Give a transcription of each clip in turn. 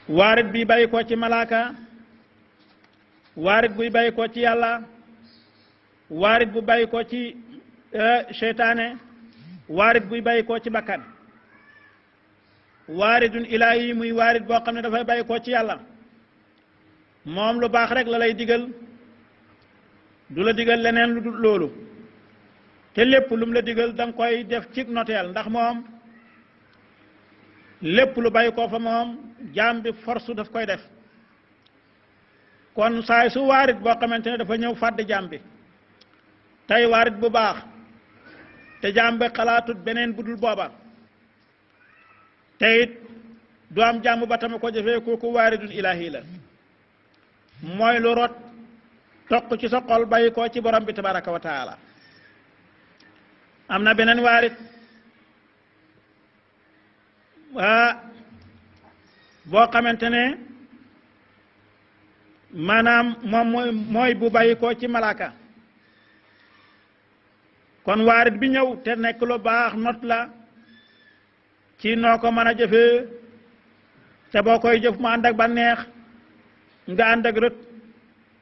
waarit bi bàyyi ko ci malaaka waarit buy bàyyi ko ci yàlla waarit bu bàyyi ko ci seytaane waarit buy bàyyi ko ci bakkan waaridun ilaahi muy waarit boo xam ne dafay bàyyi ko ci yàlla moom lu baax rek la lay digal du la digal leneen lu dul loolu te lépp lu mu la digal da nga koy def ci noteel ndax moom lépp lu bàyyi ko fa moom jaam bi force daf koy def kon saay su waarit boo xamante ne dafa ñëw fàdd jaam bi tey waarit bu baax te jaam bi xalaatut beneen bu dul booba te it du am jàmm ba tama ko jëfee kooku waaridun ilaahi la mooy lu rot toq ci sa xol bàyyi ko ci borom bi tabaraka wa taala am na beneen waarit boo xamante ne maanaam moom mooy bu bàyyi ko ci malaaka kon waarit bi ñëw te nekk lu baax not la ci noo ko mën a jëfee te boo koy jëf mu ànd ak bànneex nga ànd ak rët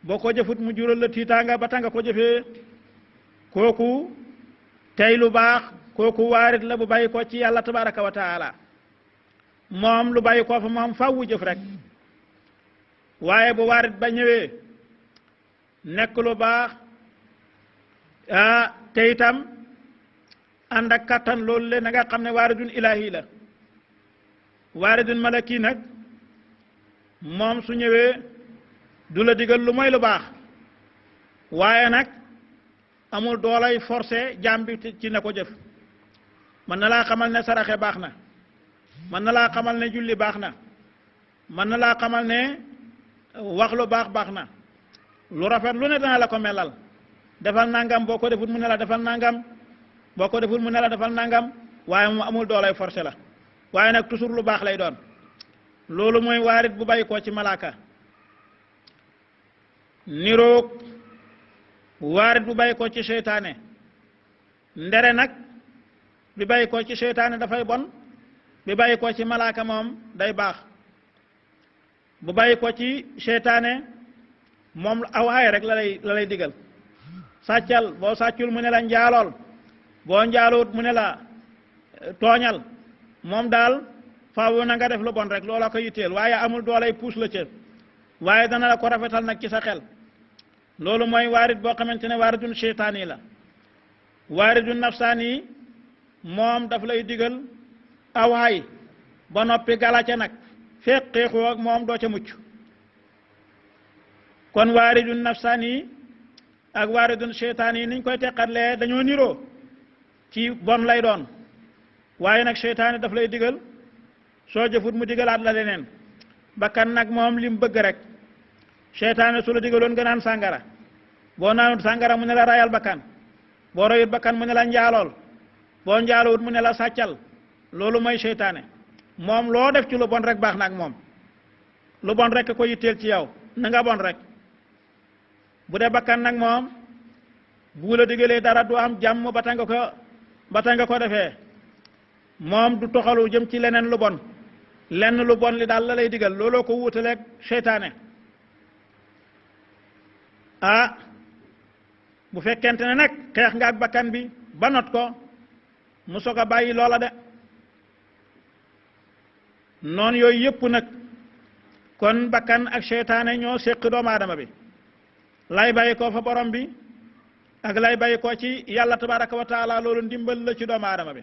boo ko jëfut mu jural la tiitaanga ba tanga ko jëfee kooku tey lu baax kooku waarit la bu bàyyi ko ci yàlla tabaraka wa taala moom lu bàyyi ko fa moom fawwu jëf rek waaye bu waarit ba ñëwee nekk lu baax te itam ànd ak kattan loolu le na nga xam ne waaridun ilaahi la waaridun malaki nag moom su ñëwee du la digal lu mooy lu baax waaye nag amul doolay forcé jaam bi ci na ko jëf mën na laa xamal ne saraxe baax na mën na laa xamal ne julli baax na mën na laa xamal ne wax lu baax baax na lu rafet lu ne dana la ko melal defal nangam boo ko deful mu ne la defal nangam boo ko deful mu ne la defal nangam waaye moom amul doolay forcé la waaye nag toujours lu baax lay doon loolu mooy waarit bu bàyyi ko ci malaaka niroog waarit bu bàyyi ko ci seytaane ndere nag bi bàyyi ko ci seytaane dafay bon bi bàyyi ko ci malaaka moom day baax bu bàyyi ko ci seytaane moom aw ay rek la lay digal sàccal boo sàccul mu ne la njaalool boo njaaluwut mu ne la tooñal moom daal faaw na nga def lu bon rek loola ko yitteel waaye amul doolay puus la ca waaye dana la ko rafetal nag ci sa xel loolu mooy waarit boo xamante ne waaritun seytaani la waaritun nafsaani moom daf lay digal aw hay ba noppi galaca nag fekk xeexoo ak moom doo ca mucc kon waaritun nafsaani ak waaridun seytaani niñ koy teqatlee dañoo niroo ci bon lay doon waaye nag seytaani daf lay digal soo jëfut mu digalaat la leneen bakkan nag moom li mu bëgg rek seytaani su la digaloon nga naan sàngara boo naanut sàngara mu ne la rayal bakkan boo rayut bakkan mu ne la njaalool boo njaalowut mu ne la sàccal loolu mooy seytaane moom loo def ci lu bon rek baax na ak moom lu bon rek ko yitteel ci yow na nga bon rek bu dee bakkan nag moom bu la digalee dara du am jàmm ba ta nga ko defee moom du toxalu jëm ci leneen lu bon lenn lu bon li daal la lay digal looloo ko wuutaleeg seytaane bu fekkente ne nag xeex nga ak bakkan bi ba not ko mu soog a bàyyi loola de noonu yooyu yëpp nag kon bakkan ak seytaane ñoo séq doomu aadama bi lay bàyyi ko fa borom bi ak lay bàyyi ko ci yàlla tabaraka wa taala loolu ndimbal la ci doomu aadama bi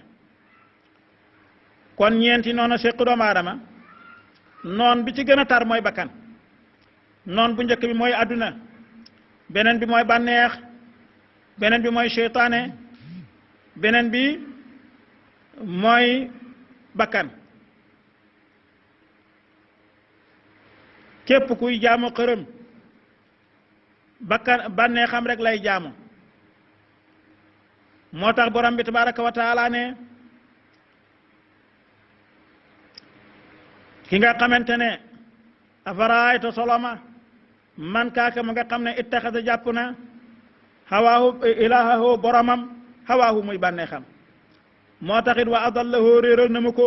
kon ñeenti noonu séq doomu aadama noon bi ci gën a tar mooy bakkan noon bu njëkk bi mooy adduna beneen bi mooy bànneex beneen bi mooy seytaane beneen bi mooy bakkan képp kuy jaamu xërëm bakkan bànneexam rek lay jaamu moo tax borom bi tabaraka wa taala ne ki nga xamante ne afaraayta soloma man kaaka ma nga xam ne ittaxasa jàpp na hawaahu ilaahahu boromam hawaahu muy bànneexam moo taxit wa adallahu réeral na mu ko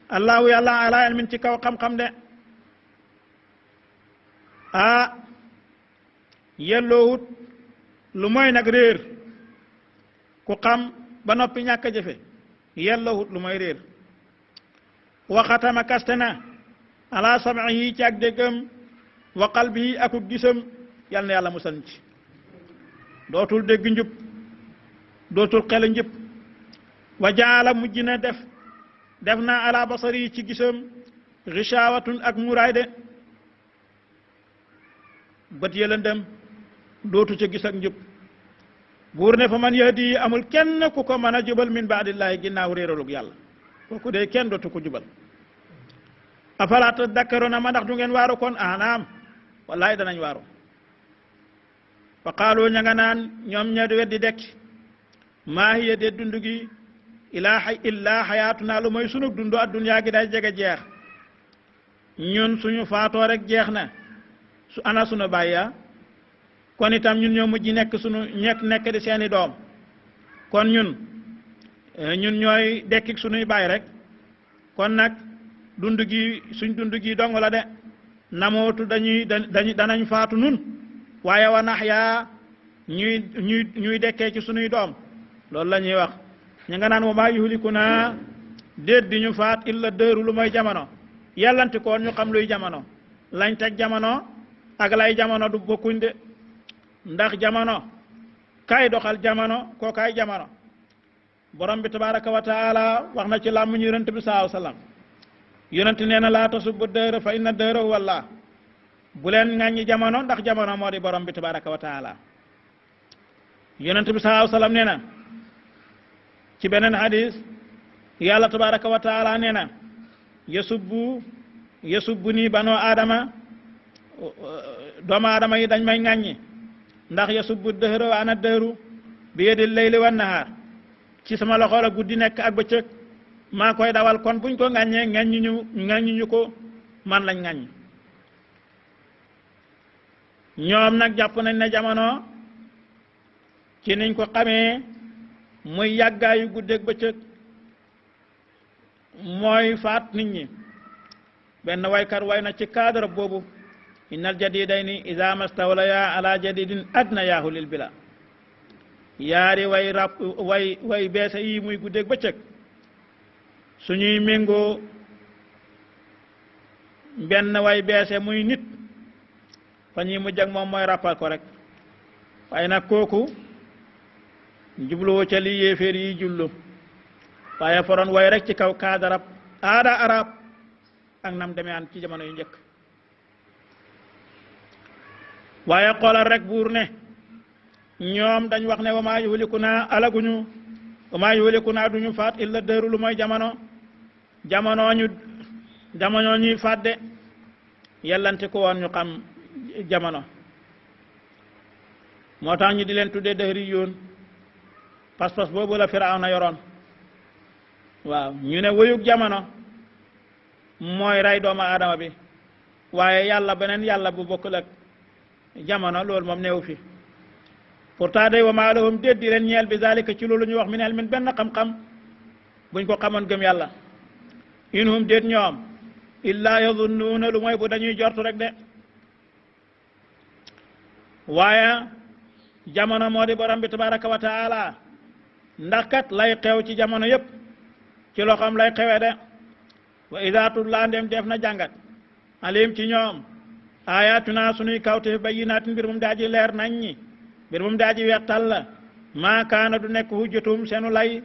allahu yàlla ala ilmin ci kaw xam-xam de ah yelloowut lu mooy nag réer ku xam ba noppi ñàkk a jëfe yelloowut lu mooy réer waxatama kaste na ala sam'ihi ci ak déggam wa qalbihi akuk gisam yal na yàlla musal ci dootul dégg njub dootul xel njub wa jaala mujj na def na ala basari ci gisam ghishawatun ak muraay de bët ya lëndëm dootu ca gis ak njub buur ne fa man yahdi amul kenn ku ko mën a jubal min baadillahi ginnaaw réeralug yàlla kooku de kenn dootu ko jubal afala tadakkaruna ma ndax du ngeen waaru kon naam wallahi danañ waaru fa qaalu ña nga naan ñoom ña di weddi dekki maa hiya de dund gi illaa xayaatuna lu mooy sunu dundu addunyaa gi day jege jeex ñun suñu faatoo rek jeex na su ana sunu bàyya kon itam ñun ñoo mujj nekk sunu nekk di seeni doom kon ñun ñooy dekkik sunuy bàyyi rek kon nag dund gi suñ dund gi dong la de namootu danañ faatu nun waaye wa nax yaa ñuy dekkee ci sunuy doom loolu la ñuy wax ñu nga naan wa maa yuhlikuna déet di ñu faat illa dëru lu mooy jamono yàllanti koon ñu xam luy jamono lañ teg jamono ak lay jamono du bokkuñ de ndax jamono kay doxal jamono koo kay jamono borom bi tabaraka wa taala wax na ci làmmiñu yonent bi sallallahu alayhi wasallam yonent nee na laa tasubbu dëhra fa inna dëhra huwa Allah bu leen ŋàññi jamono ndax jamono moo di borom bi tabaraka wa taala yonent bi sallallahu alayhi wasallam nee na ci beneen hadis yàlla tabaraka wa taala nee na yasubbu nii banoo aadama doomu aadama yi dañ may ŋàññi ndax yasubbu dëhra wa ana dëhru bi yadil layli wan nahaar ci sama loxo la guddi nekk ak bëccëg maa koy dawal kon buñ ko ŋàññee ŋàññi ñu ko man lañ ŋàññ ñoom nag jàpp nañ ne jamono ci niñ ko xamee muy yàggaayu guddeeg bëccëg mooy faat nit ñi benn waykat way na ci cadre boobu innal jadidayni iza mastawlaya ala jadidin adna yaahu lil bila yaari way beese yi muy guddeeg bëccëg suñuy méngoo benn way beese muy nit fa ñuy mujj ak moom mooy rappal ko rek waaye nag kooku jubluwoo ca li yéeféer yi jullu waaye foroon way rek ci kaw kaadarab aada arab ak nam demee an ci jamono yu njëkk waaye xoolal rek buur ne ñoom dañ wax ne wa maa yuhlikunaa alaguñu wa maa yuhlikunaa duñu faat illa dëru lu mooy jamono ñuy faat de yellante ko woon ñu xam jamono moo tax ñu di leen tuddee dëhri yoon pas-pas boobu la Firawna yoroon waaw ñu ne wëyug jamono mooy rey doomu aadama bi waaye yàlla beneen yàlla bu bokkul ak jamono loolu moom neewu fi pourtant day wa maa lahum déet di leen ñeel bi zalika ci loolu ñu wax min ilmin benn xam-xam buñ ko xamoon gëm yàlla in hum déet ñoom illa yadunnuuna lu mooy bu dañuy jortu rek de waaye jamono moo di borom bi tabaraka wa taala ndax kat lay xew ci jamono yépp ci loxoom lay xewee de wa iza tutlaa ndem def na jàngat alim ci ñoom ayatuna sunuy kawte bayyinaatin mbir moom daaji leer nañ ñi mbir moom daaji weex tàll maa kaana du nekk hujjatum seenu lay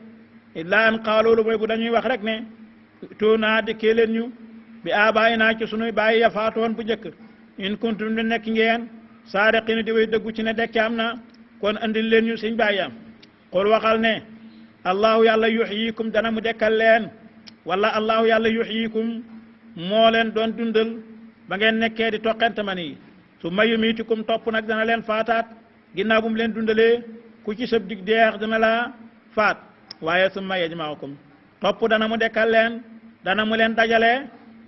illa an qaalu lu mooy bu dañuy wax rek ne tuunaa dikkee leen ñu bi abaay naa ci sunuy bàyyi ya faatoon bu njëkk in kuntum di nekk ngeen saadiqiina di way dëggu ci ne dekki am na kon andil leen ñu suñ bàyyam xul waxal ne allahu yàlla yuxyikum dana mu dekkal leen wala allahu yàlla yuxyikum moo leen doon dundal ba ngeen nekkee di toqente man yi su ma yumiitikum topp nag dana leen faataat ginnaaw bu mu leen dundalee ku ci sëb dig deex dana la faat waaye su ma yajmaukum topp dana mu dekkal leen dana mu leen dajale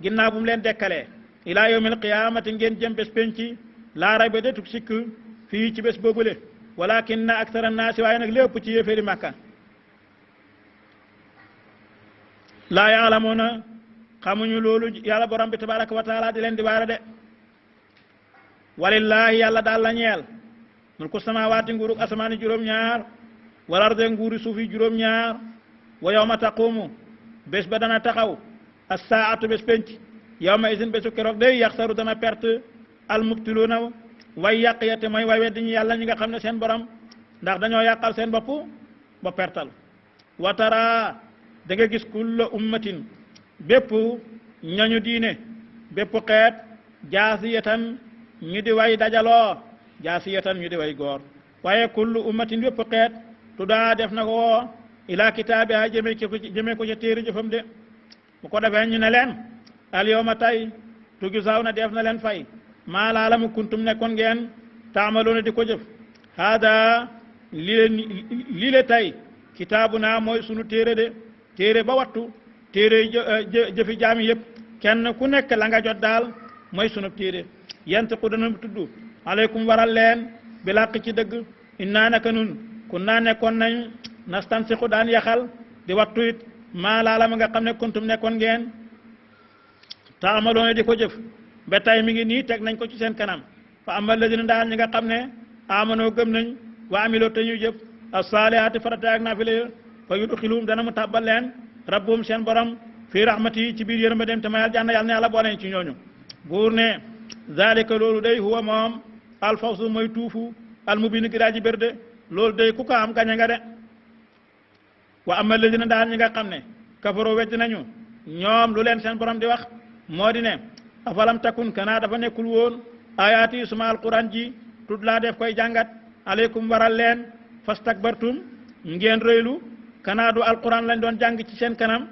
ginnaaw bu mu leen dekkalee ilaa yawmil qiyaamati ngeen jëm bés penci laa rayba detuk sikk fii ci bés boobule walakinna aksara naasi waaye nag lépp ci yéeféeri Makka laa yaalamuuna xamuñu loolu yàlla borom bi tabaraka wa taala di leen di waara de walillahi yàlla daal la ñeel mulku samawaati nguurug asamaani juróom-ñaar wal arde nguuri suufi juróom-ñaar wa yawma taqumu bés ba dana taxaw as-saatu bés penc yawma isin bésu keroog day yaxsaru dana perte al mubtiluuna way yàq ya te mooy way weddi ñi yàlla ñi nga xam ne seen borom ndax dañoo yàqal seen bopp ba pertal wa tara da nga gis kulla ummatin bépp ñañu diine bépp xeet jaasiyatan ñu di way dajaloo jaasiyatan ñu di way góor waaye kullu ummatin bépp xeet tuddaa def na ko woo ila kitaabiha jëme ko ca téere jëfam de bu ko defee ñu ne leen al yawma tay tujzawna na def na leen fay maa laa lamu kuntum nekkoon ngeen taamaloona di ko jëf haada lii le tay kitaabuna mooy sunu téere de téere ba wattu téere jëfi jaami yëpp kenn ku nekk la nga jot daal mooy sunu téere yantiqu dana tudd aleykum waral leen bi làq ci dëgg innaa naka nun kun naa nekkoon nañ nastansiqu daan yaxal di wattu it maa laa la ma nga xam ne kuntum nekkoon ngeen taamaloona di ko jëf ba tey mi ngi nii teg nañ ko ci seen kanam fa ama alladina daal ñi nga xam ne amanoo gëm nañ wa amiloo te ñuy jëf as-saalihaati farata ak naafila fa yudxiluhum dana mu tàbbal leen rabbuhum seen borom fii rahmati ci biir yërmandeem te mayal jànn yàlla ne yàlla boole ci ñooñu buur ne zalika loolu day huwa moom alfawsu mooy tuufu almubin gi daa ji bérde loolu day ku ko am gañe nga de wa ama alladina daal ñi nga xam ne kafaroo wedd nañu ñoom lu leen seen borom di wax moo di ne afalam takun kana dafa nekkul woon ayaati suma alquran ji tud laa def koy jàngat aleykum waral leen fastakbartum ngeen rëylu kana du alquran lañ doon jàng ci seen kanam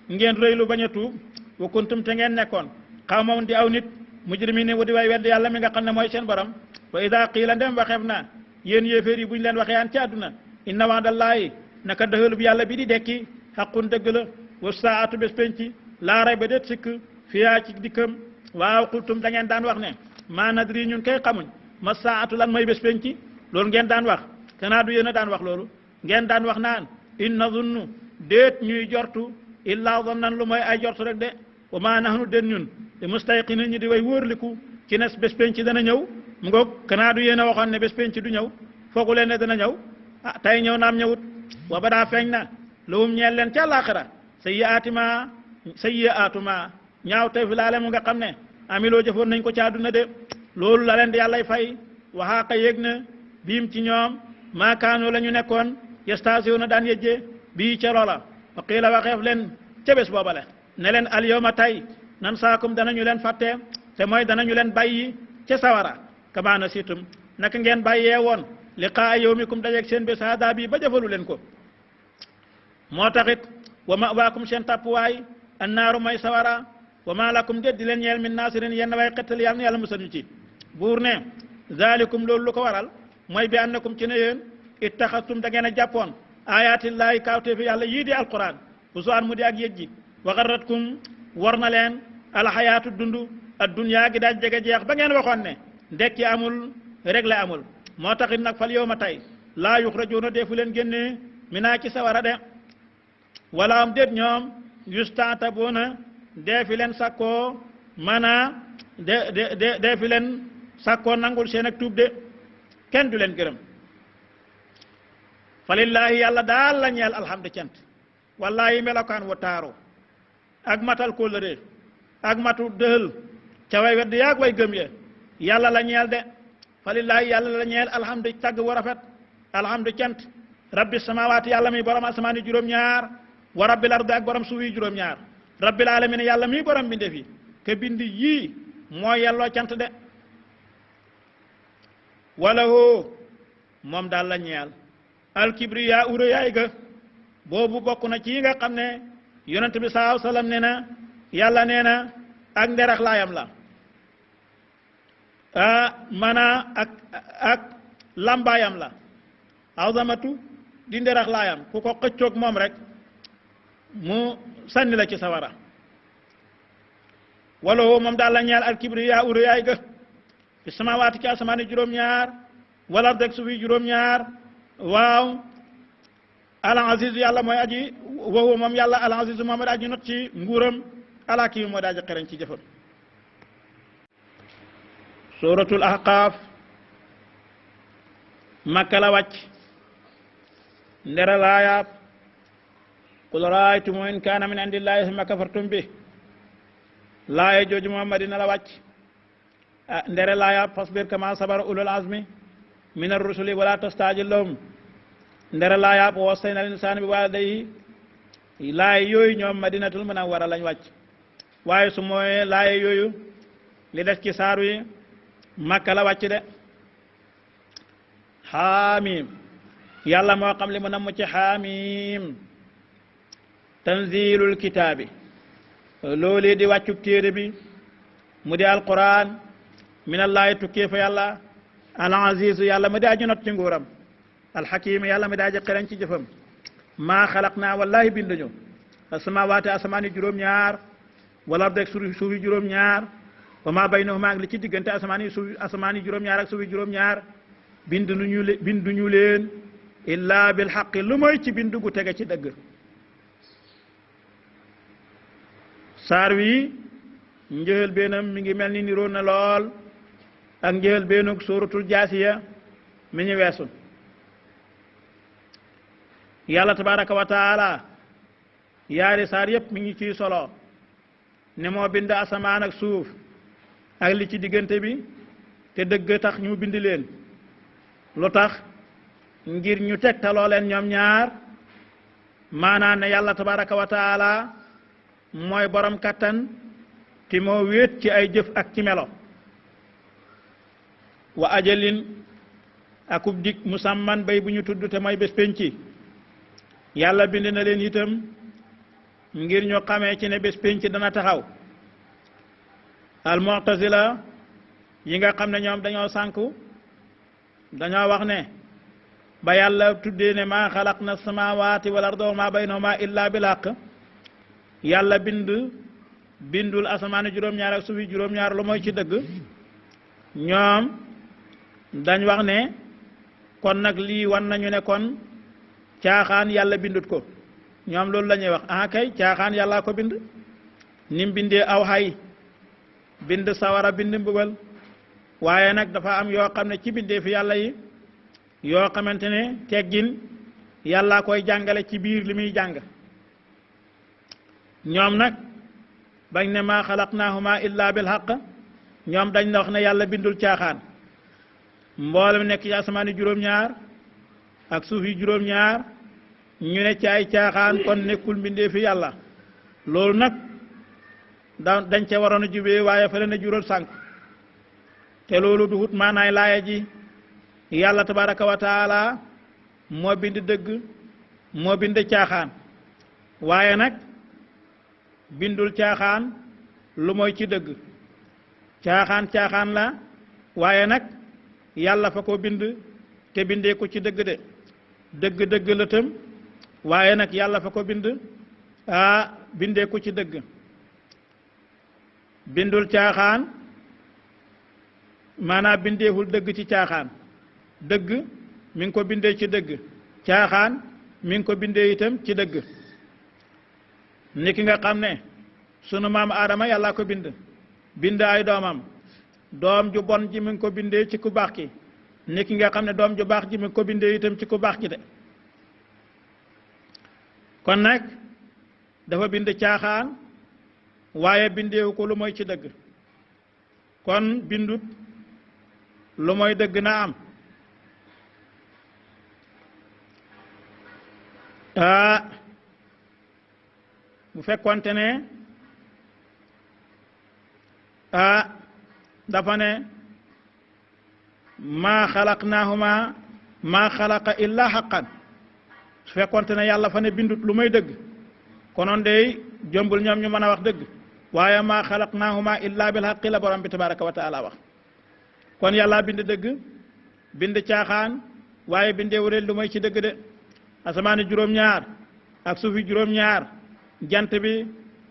ngeen rëylu bañ a tuub wa kuntum te ngeen nekkoon xawmam di aw nit mujrimin wu di way wedd yàlla mi nga xam ne mooy seen borom wa ida qiila ndem waxeef na yéen yéeféer yi bu ñu leen waxee aan ci àdduna inna waadallaahi naka dëxalub yàlla bi di dekki xaqun dëgg la wa saatu bés penci laa ray ba déet sikk fiyaa ci dikkam waaw xultum da ngeen daan wax ne maa nadri ñun kay xamuñ ma saatu lan mooy bés penci loolu ngeen daan wax kanaa du yéen a daan wax loolu ngeen daan wax naan in nazunnu déet ñuy jortu illaa zannan lu mooy ay jortu rek de wa maa nahnu déet ñun te mustayqinin ñi di way wóorliku ci ne bés penci dana ñëw mu ngoog kanaa du yéen a waxoon ne bés penci du ñëw foogu leen ne dana ñëw ah tey ñëw naam ñëwut wa ba daa feeñ na lawum ñeel leen ca àllaaxira sayyi'aatuma ñaaw tey fi laale mu nga xam ne amiloo jëfoon nañ ko ci àdduna de loolu la leen di yàllay fay waxaaqa yéeg na biim ci ñoom maakaanoo la ñu nekkoon yastasiw na daan yejje bii ca loola wa qiila waxeef leen ca bés boobale ne leen al yawma tay nan saakum danañu leen fàtte te mooy danañu leen bàyyi ca sawara kama nasitum naka ngeen bàyyee woon liqaa yawmikum dajeeg seen bés hada bi ba jëfalu leen ko moo taxit wa ma'waakum seen tàppuwaay annaaru may sawara wa ma lakum déet di leen ñeel min naasirin yenn way xettali yàlla na yàlla musal ñu ci buur ne zalikum loolu lu ko waral mooy bi annakum ci ne yéen ittaxastum da ngeen a jàppoon ayatillahi kawteefi yàlla yii di alquran huzuwan mu di ak yëjji wa garratkum war na leen alxayaatu dund addunya gi daaj jege jeex ba ngeen waxoon ne ndekki amul réglé amul moo taxit nag fal yow ma tey laa yuxrajuuna deefu leen génnee minaa ci sawara de wala am déet ñoom yustatabuuna deefi leen sakkoo mana deefi leen sakkoo nangul seen ak tuub de kenn du leen gërëm falillahi yàlla daal la ñeel alhamdu cant wallahi melokaan wa taaru ak matal kóllëre ak matu dëhël ca way wedd yaag way gëm ye yàlla la ñeel de falillahi yàlla la ñeel alhamdu tagg wa rafet alhamdu cant rabbi samawaati yàlla mi borom asamaani juróom-ñaar wa rabbil ardi ak borom suuf yi juróom-ñaar rabbil alamin yàlla mi borom binde fi ke bind yii mooy yelloo cant de wala hoo moom daal la ñeel alkibriya ura yaay ga boobu bokk na ci nga xam ne yonent bi sallallahu alayhi wasallam nee na yàlla nee na ak nderax laayam la mana ak lambaayam la azamatu di nderax laayam ku ko xëccoog moom rek mu sànni la ci sawara wala hoo moom daal la ñeel alkibriya ura yaay ga fi samawaati ci asamaani juróom-ñaar wala deg suufi juróom-ñaar waaw al aziz yàlla mooy aji wahu moom yàlla al aziz moom a aji not ci nguuram ala kii moo daaji xereñ ci jëfam suratul ahqaaf makka la wàcc ndera laayaab qul raaytum in kaana min indillahi summa kafartum bi laaya jooju moom madina la wàcc ndere laayaab fasbir kama sabara ulul azmi min ar-rusuli wala tastajil lahum ndere laayaab wassayna al insaana bi waalidayhi laaya yooyu ñoom madinatul munawwara lañ wàcc waaye su mooy laaya yooyu li des ci saaru yi makka la wàcc de xaamim yàlla moo xam li mu namm ci xaamim tanzilul kitaabi loolu di wàccub téere bi mu di alquran minallahi tukkee fa yàlla al aziz yàlla mu di aji not ci nguuram alxakim yàlla mu di aji xereñ ci jëfam maa xalaq naa wallahi binduñu asamawaati asamaani juróom-ñaar wala deg suufi juróom-ñaar wa maa baynahuma ak li ci diggante asamaani juróom-ñaar ak suufi juróom-ñaar binduñu leen illa bil xaqi lu mooy ci bindu gu tege ci dëgg saar wi njël beenam mi ngi mel ni niroo na lool ak njël beenug suratul jaasiya mi ñu weesu yàlla tabaraka wa taala yaari saar yépp mi ngi ciy solo ne moo bind asamaan ak suuf ak li ci diggante bi te dëgg tax ñu bind leen lu tax ngir ñu tegtaloo leen ñoom ñaar maanaa ne yàlla tabaraka wa taala mooy borom kattan te moo wéet ci ay jëf ak ci melo wa ajalin akub dig musamman bay bu ñu tudd te mooy bés penci yàlla bind na leen itam ngir ñu xamee ci ne bés penci dana taxaw al mu'tazila yi nga xam ne ñoom dañoo sànku dañoo wax ne ba yàlla tuddee ne maa xalaq na samawati wal arda wa ma baynahuma illa bil haqq yàlla bindul asamaani juróom-ñaar ak suufi juróom-ñaar lu mooy ci dëgg ñoom dañ wax ne kon nag lii wan nañu ne kon caaxaan yàlla bindut ko ñoom loolu la ñuy wax kay caaxaan yàllaa ko bind nim bindee aw xay bind sawara bind mbugal waaye nag dafa am yoo xam ne ci bindee fi yàlla yi yoo xamante ne teggin yàllaa koy jàngale ci biir li muy jàng ñoom nag bañ ne maa xalaqnaahuma illa bil haqq ñoom dañ na wax ne yàlla bindul caaxaan mboolem nekk ci asamaani juróom-ñaar ak suuf yi juróom-ñaar ñu ne ci ay caaxaan kon nekkul mbindee fi yàlla loolu nag dañ ca waroon a jubee waaye fa leen a jural sànk te loolu du hut maanaay laaya ji yàlla tabaraka wa taala moo bind dëgg moo bind caaxaan waaye nag bindul caaxaan lu mooy ci dëgg caaxaan la waaye nag yàlla fa ko bind te bindee ko ci dëgg de dëgg la tam waaye nag yàlla fa ko bind bindee ko ci dëgg bindul caaxaan maanaam bindeewul dëgg ci caaxaan dëgg mi ngi ko bindee ci dëgg caaxaan mi ngi ko bindee itam ci dëgg ni ki nga xam ne sunu maam Aadama yàlla ko bind ay doomam doom ju bon ji mi ngi ko bindee ci ku baax ki ni ki nga xam ne doom ju baax ji mi ngi ko bindee itam ci ku baax ki de kon nag dafa bind caaxaan waaye bindeewu ko lu mooy ci dëgg kon bindut lu mooy dëgg na am bu fekkonte ne dafa ne maa xalaqnaahuma maa xalaqa illa xaqan su fekkonte ne yàlla fa ne bindut lu may dëgg konoon day jombul ñoom ñu mën a wax dëgg waaye maa xalaqnaahuma illa bil xaqi la borom bi tabaraka wa taala wax kon yàlla bind dëgg bind caaxaan waaye bindeewu leen lu may ci dëgg de asamaani juróom-ñaar ak suufi juróom-ñaar jant bi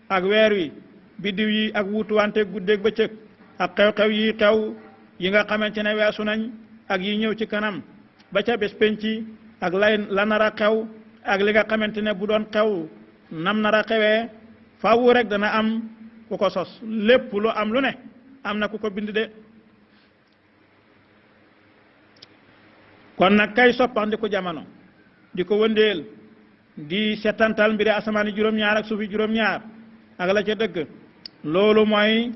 ak weer wi biddiw yi ak wuutuwante guddeeg bëccëg ak xew-xew yi xew yi nga xamante ne weesu nañ ak yi ñëw ci kanam ba ca bés penci ak la nar a xew ak li nga xamante ne bu doon xew nam nar a xewee faaw rek dana am ku ko sos lépp lu am lu ne am na ku ko bind de kon nag kay soppandiku jamono di ko wëndeel di setantal mbiri asamaani juróom-ñaar ak suufi juróom-ñaar ak la ca dëgg loolu mooy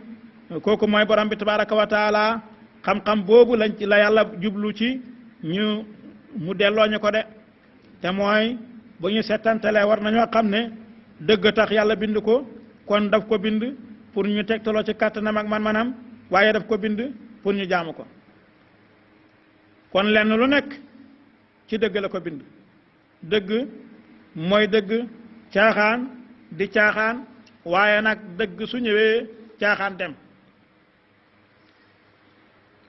kooku mooy borom bi tabaraka wa taala xam-xam boobu lañ la yàlla jublu ci ñu mu delloo ñu ko de te mooy bu ñu setantalee war nañoo xam ne dëgg tax yàlla bind ko kon daf ko bind pour ñu tegtaloo ci kàttanam ak man-manam waaye daf ko bind pour ñu jaamu ko kon lenn lu nekk ci dëgg la ko bind dëgg mooy dëgg caaxaan di caaxaan waaye nag dëgg su ñëwee caaxaan dem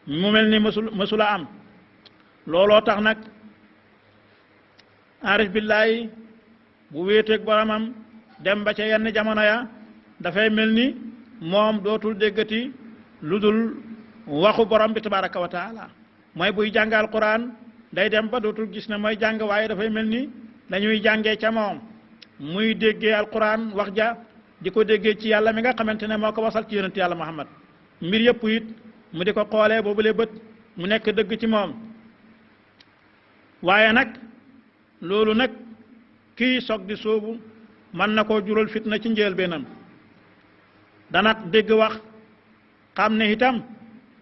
mu mel ni mësula am looloo tax nag arif billaahi bu wéeteeg boromam dem ba ca yenn jamono ya dafay mel ni moom dootul déggati lu dul waxu borom bi tabaraka wa taala mooy buy jàng alquran day dem ba dootul gis ne mooy jàng waaye dafay mel ni dañuy jàngee ca moom muy déggee alquran wax ja di ko déggee ci yàlla mi nga xamante ne moo ko wasal ci yonent yàlla muhammad mbir yëpp it mu di ko xoolee boobule bët mu nekk dëgg ci moom waaye nag loolu nag kii soog di sóobu mën na koo jural fitna ci njëlbéenam dana dégg wax xam ne itam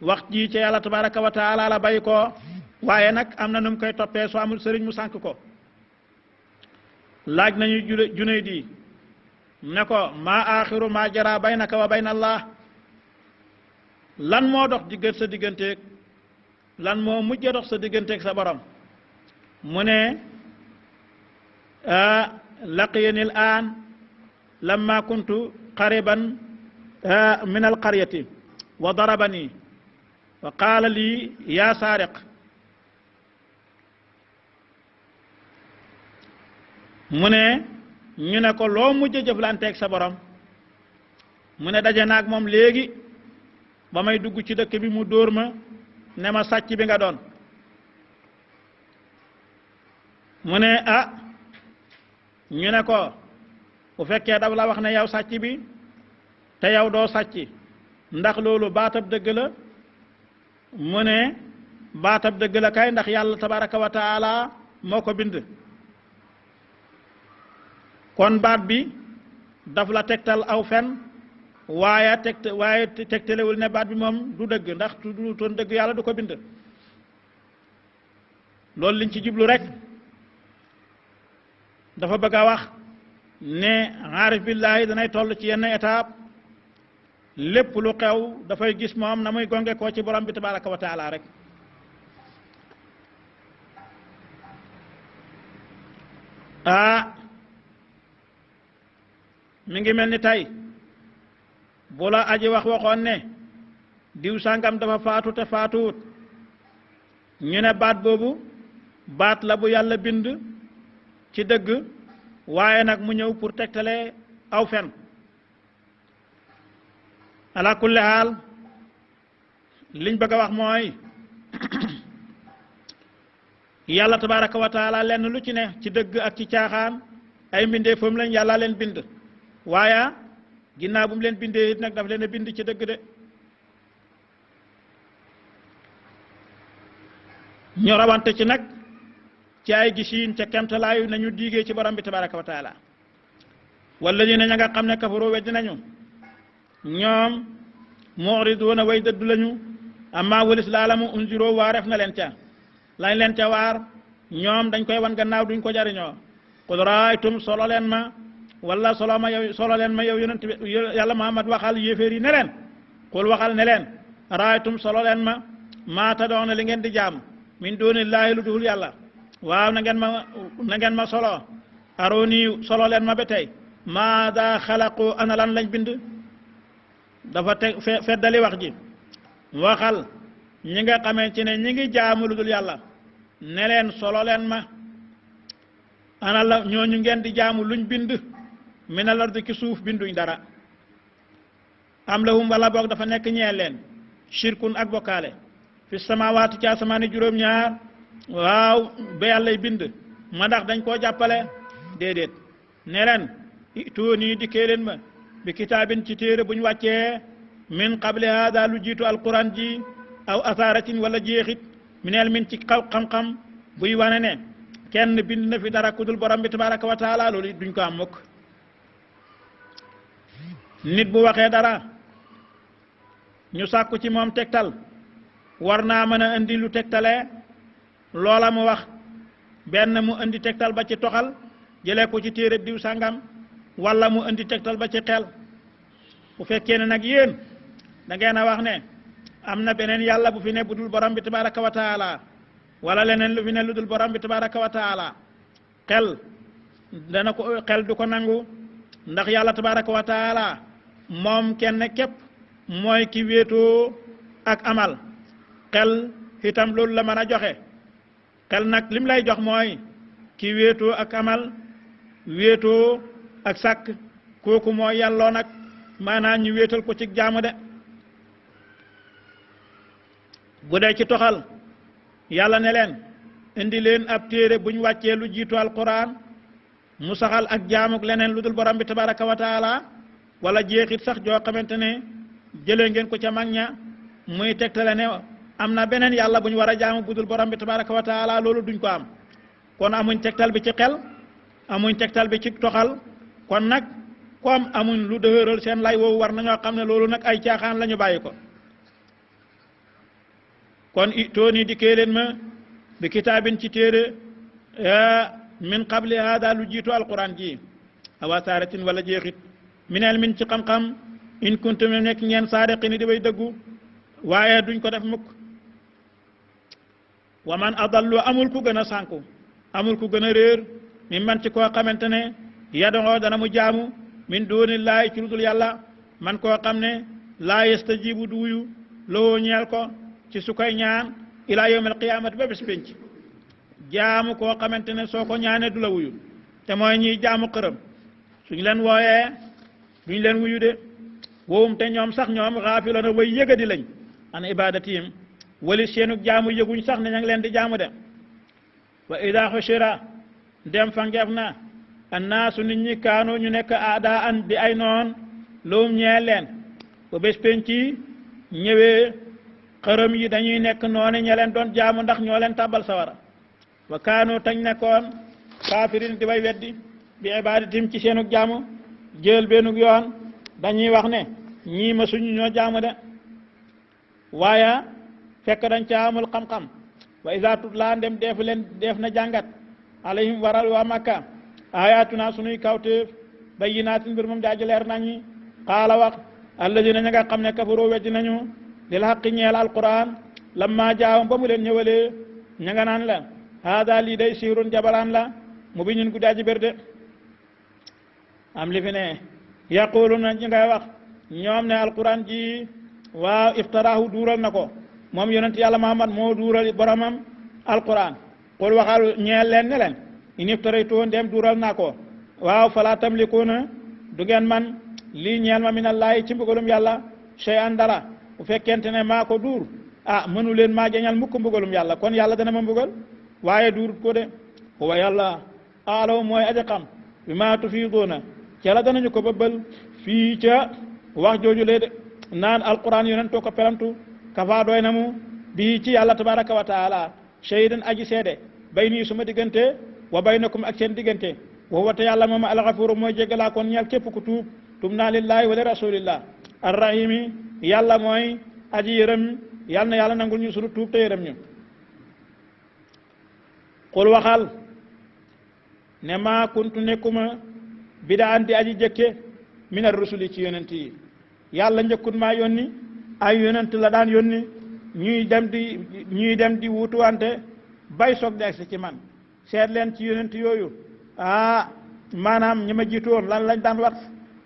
wax ji ci yàlla tabaraka wa taala la bàyyi ko waaye nag am na nu mu koy toppee soo amul sëriñ mu sànk ko laaj nañu Junaydi ne ko maa axiru maa jara baynaka wa bayna allah lan moo dox sa digganteeg lan moo mujj dox sa digganteeg sa borom mu ne laqiyani al aan lamma kuntu qariban min al qaryati wa darabani wa qaala lii yaa saariq mu ne ñu ne ko loo mujj jëflanteeg sa borom mu ne daje naag moom léegi ba may dugg ci dëkk bi mu dóor ma ne ma sàcc bi nga doon mu ne ñu ne ko bu fekkee daf la wax ne yow sàcc bi te yow doo sàcc ndax loolu baatab dëgg la mu ne baatab dëgg la kay ndax yàlla tabaraka wa taala moo ko bind kon baat bi daf la tegtal aw fen waaye tegtalewul ne baat bi moom du dëgg ndax du toon dëgg yàlla du ko bind loolu liñ ci jublu rek dafa bëgg a wax ne aarif billaahi danay toll ci yenn étape lépp lu xew dafay gis moom na muy gonge koo ci borom bi tabaraka wa taala rek mi ngi mel ni tey bu la aji waxoon ne diw sàngam dafa faatu te faatuwut ñu ne baat boobu baat la bu yàlla bind ci dëgg waaye nag mu ñëw pour tegtale aw fen ala kulli haal liñ bëgg a wax mooy yàlla tabaraka wa taala lenn lu ci ne ci dëgg ak ci caaxaan ay mbindeefam lañ yàlla leen bind waaye ginnaaw bu mu leen bindee it nag daf leen a bind ci dëgg de ñu rawante ci nag ci ay gisiin ca kemtalaayu nañu diigee ci borom bi tabaraka wa taala wala ñu ne ña nga xam ne kafaru weddi nañu ñoom mu'riduuna way dëddu lañu amma walis laalamu unziroo waaref na leen ca lañ leen ca waar ñoom dañ koy wan gannaaw duñ ko jariñoo qul raaytum solo leen ma wala solo leen ma yow yonent bi yàlla Muhammad waxal yéeféer yi ne leen qul waxal ne leen raaytum solo leen ma maa tadoona li ngeen di jaam min duunillaahi lu duhul yàlla waaw na ngeen ma solo aroni solo leen ma ba tey maada xalaqu ana lan lañ bind dafa teg feddali wax ji waxal ñi nga xamee ci ne ñi ngi jaamu lu dul yàlla ne leen solo leen ma ana la ñooñu ngeen di jaamu luñ bind minal ardi ki suuf binduñ dara am lahum wala boog dafa nekk ñeel leen shirkun ak bokkaale fi samawaati ci asamaani juróom-ñaar waaw ba yàllay bind ma ndax dañ koo jàppale déedéet ne leen ituuni dikkee leen ma bi kitaabin ci téere buñ wàccee min qabli hada lu jiitu alquran ji aw asaaratin wala jeexit mineel min ci xam-xam buy wane ne kenn bind na fi dara kudul borom bi tabaraka wa taala loolu duñ ko am mukk nit bu waxee dara ñu sàkku ci moom tegtal war naa mën a indi lu tegtalee loola mu wax benn mu indi tegtal ba ci toxal jëlee ko ci téere diw sàngam wala mu indi tegtal ba ci xel bu fekkee ne nag yéen da ngeen a wax ne am na beneen yàlla bu fi ne bu dul borom bi tabaraka wa taala wala leneen lu fi ne lu dul borom bi tabaraka wa taala xel du ko nangu ndax yàlla tabaraka wa taala moom kenn képp mooy ki wéetoo ak amal xel itam loolu la mën a joxe xel nag lim lay jox mooy ki wéetoo ak amal wéetoo ak sàkk kooku moo yàlloo nag maanaam ñu wéetal ko ci jaamu de bu dee ci toxal yàlla ne leen indi leen ab téere bu ñu wàccee lu jiitu alquran mu saxal ak jaamuk leneen lu dul borom bi tabaraka wa taala wala jeexit sax joo xamante ne jëlee ngeen ko ca mag ña muy tegtale ne am na beneen yàlla bu ñu war a jaamu bu dul borom bi tabaraka wa taala loolu duñ ko am kon amuñ tegtal bi ci xel amuñ tegtal bi ci toxal kon nag comme amuñ lu dëgëral seen lay woowu war nañoo xam ne loolu nag ay caaxaan la ñu bàyyi ko kon tooni dikkee leen ma bi kitaabin ci téere min qabli hada lu jiitu alquran ji awa saaratin wala jeexit minel min ci xam-xam in kuntum nekk ngeen saadiqin di way dëggu waaye duñ ko def mukk wa man adallu amul ku gën a sànku amul ku gën a réer mi man ci koo xamante ne yadoo dana mu jaamu min doonillaahi ci ludul yàlla man koo xam ne laa yastajibu du wuyu loo ñeel ko ci su koy ñaan ila yawmil qiyaamati ba bés pénc jaamu koo xamante ne soo ko ñaanee du la wuyu te mooy ñiy jaamu xërëm suñ leen wooyee duñ leen wuyu de wowum te ñoom sax ñoom xaafiloona way yëgadi lañ an ibadatihim wali seenu jaamu yëguñ sax ne ña ngi leen di jaamu de wa ida xushira dem fa ngeef na annaasu nit ñi kaanu ñu nekk aada an di ay noon lowum ñeel leen ba bés pénc ñëwee xërëm yi dañuy nekk noonu ña leen doon jaamu ndax ñoo leen tàbbal sawara wa kaanu tañ nekkoon kaafirin di way weddi bi ibadatim ci seenug jaamu jël beenug yoon dañuy wax ne ñii ma suñu ñoo jaamu de waaye fekk dañ ca amul xam-xam wa iza tutla ndem def na jàngat alayhim waral waa makka ayatuna sunuy kawteef bayyinaatin mbir moom daaji leer nañi qaala wax alladina ña nga xam ne kafaroo weddi nañu lil haqqi ñeel alquran lamma jaawam ba mu leen ñëwalee ña nga naan la hada lii day siirun jabaraan la mu bi ñun guddaa ji bér de am li fi ne yaquluna ñi ngay wax ñoom ne alquran ji waaw iftaraahu duural na ko moom yonent yàlla Muhammad moo duural boromam alquran qul waxal ñeel leen ne leen in iftaraytu ndem duural naa ko waaw fala tamlikuuna du ngeen man lii ñeel ma minallaahi ci mbugalum yàlla shay'an dara bu fekkente ne maa ko duur mënu leen maa jañal mukk mbugalum yàlla kon yàlla dana ma mbugal waaye duur ko de huwa yàlla aalamu mooy aja xam bi maa tufiiduuna ca la danañu ko bëbbal fii ca wax jooju lee de naan alquran yonentoo ko pelamtu kafa doy na mu bii ci yàlla tabaraka wa taala shahidan aji seede bay nii suma diggante wa baynakum ak seen diggante wa huwa te yàlla moom alxafuru mooy jéggalaa kon ñeel képp ku tuub naa lillahi wa li rasulillah arrahimi yàlla mooy aji yërëm yàlla na yàlla nangul ñu sunu tuub te yërëm ñu qul waxal ne maa kuntu nekkuma bidaan di aji jëkke min ar rusuli ci yonent yi yàlla njëkkut maa yónni ay yonent la daan yónni ñuy dem di wutuwante bay soog di agsi ci man seet leen ci yonent yooyu maanaam ñi ma jiitu woon lan lañ daan wax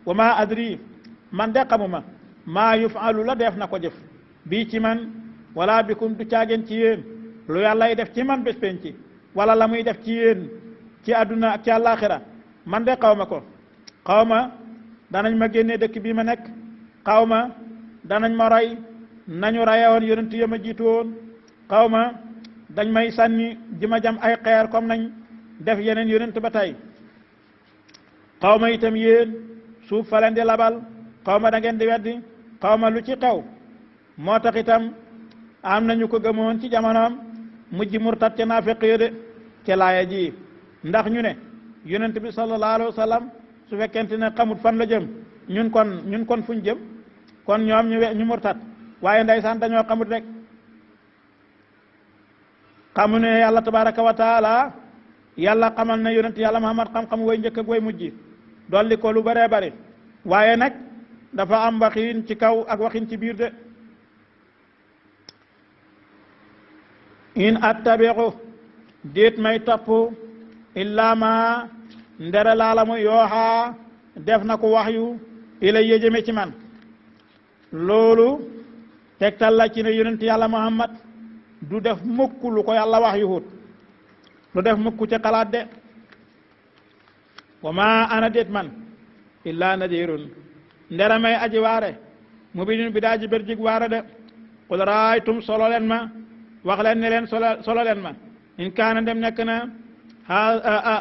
wa ma adri man de xamuma maa yufalu la def na ko jëf bii ci man wala bikum du caageen ci yéen lu yàllay def ci man bés penci wala la muy def ci yéen ci àdduna ak ci àllaaxira man de xaw ma ko xaw ma danañ ma génnee dëkk bii ma nekk xaw ma danañ ma rey nañu reyewoon yonent ya ma jiitu woon xaw ma dañ may sànni di ma jam ay xeer comme nañ def yeneen yonent ba tey xaw ma itam yéen suuf fa leen di labal xaw ma da ngeen di weddi xaw ma lu ci xew moo tax itam am nañu ko gëmoon ci jamonoom mujj murtat ca naafiq ya de ca laaya ji ndax ñu ne yonent bi sallallahu alayhi wa sallam su fekkente ne xamut fan la jëm ñun kon fuñ jëm kon ñoom ñu murtat waaye ndeysaan dañoo xamut rek xamu ne yàlla tabaraka wa taala yàlla xamal na yonent yàlla Muhammad xam-xam way njëkk ak way mujj dolli ko lu bëree bëri waaye nag dafa am waxin ci kaw ak waxin ci biir de in attabi'u déet may topp illa ma ndere laala mu yooxaa def na ko wax yu ilay yëjëme ci man loolu tegtal la ci ne yonent yàlla Muhammad du def mukk lu ko yàlla wax yu hut du def mukk ci xalaat de wa ma ana déet man illa nadirun ndere may aji waare mu bidin bi daa ji bër jig waare de qul raaytum solo leen ma wax leen ne leen solo leen ma in kaana dem nekk na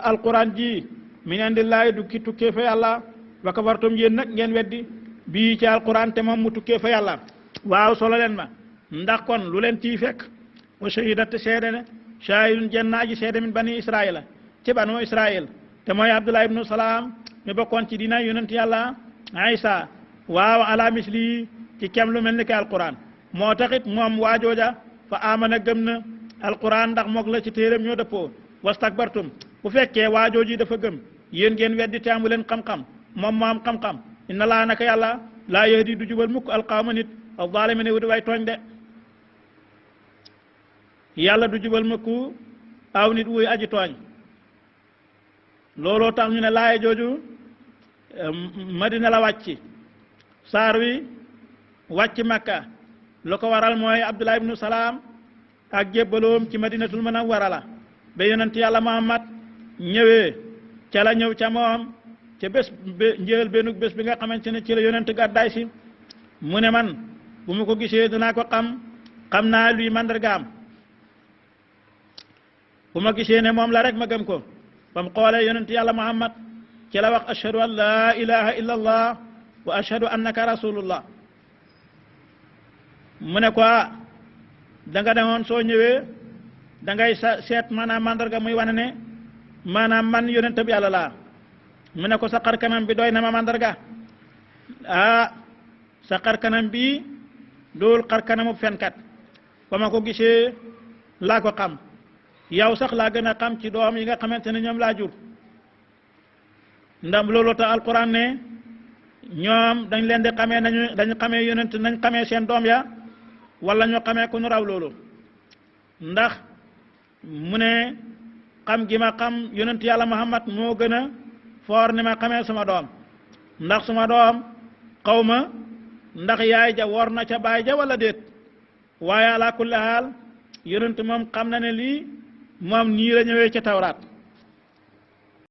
alquran ji min indillaahi du ki tukkee fa yàlla wa kafartum yéen nag ngeen weddi bii ci alquran te moom mu tukkee fa yàlla waaw solo leen ma ndax kon lu leen ciy fekk wa shahidat seede ne shahidun jennaa ji seede min bani israila ci banu israil te mooy abdullah ibnu salaam mi bokkoon ci dina yonent yàlla Isa waaw ala misli ci kem lu mel ni ki alquran moo taxit moom waajooja fa amana gëm na alquran ndax moog la ci téeram ñoo dëppoo wastakbartum bu fekkee waajooji dafa gëm yéen ngeen weddi te amu leen xam-xam moom moo am xam-xam inna laa naka yàlla laa yahdi du jubal mukk alqawma nit az-zaalimiin wudi way tooñ de yàlla du jubal mukk aw nit wuy aji tooñ looloo tax ñu ne laaya jooju Madina la wàcc saar wi wàcc Makka lu ko waral mooy Abdullah ibnu Salaam ak jébbaloom ci Madinatul Munawwara la ba yonent yàlla Muhammad ñëwee ca la ñëw ca moom ca bés njël benn bés bi nga xamante ne ci la yonent gàddaay si mu ne man bu ma ko gisee dinaa ko xam naa luy mandargaam bu ma gisee ne moom la rek ma gëm ko ba mu xoolee yonent yàlla Muhammad ci la wax ashhadu an laa ilaha illa allah wa ashhadu annaka rasulullah mu ne ko da nga demoon soo ñëwee da ngay seet maanaam mandarga muy wane ne maanaam man yonent bi yàlla laa mu ne ko sa xar kanam bi doy na ma mandarga sa xar kanam bi dool xar kanamu fenkat ba ma ko gisee laa ko xam yow sax laa gën a xam ci doom yi nga xamante ne ñoom laa jur ndam loolu tax alquran ne ñoom dañ leen di xamee dañu xamee yonent nañ xamee seen doom ya wala ñu xamee ku nu raw loolu ndax mu ne xam gi ma xam yonent yàlla Muhammad moo gën a foor ni ma xamee suma doom ndax suma doom xaw ma ndax yaay ja wor na ca baay ja wala déet waaye ala kulli haal yonent moom xam na ne lii moom nii la ñëwee ca tawraat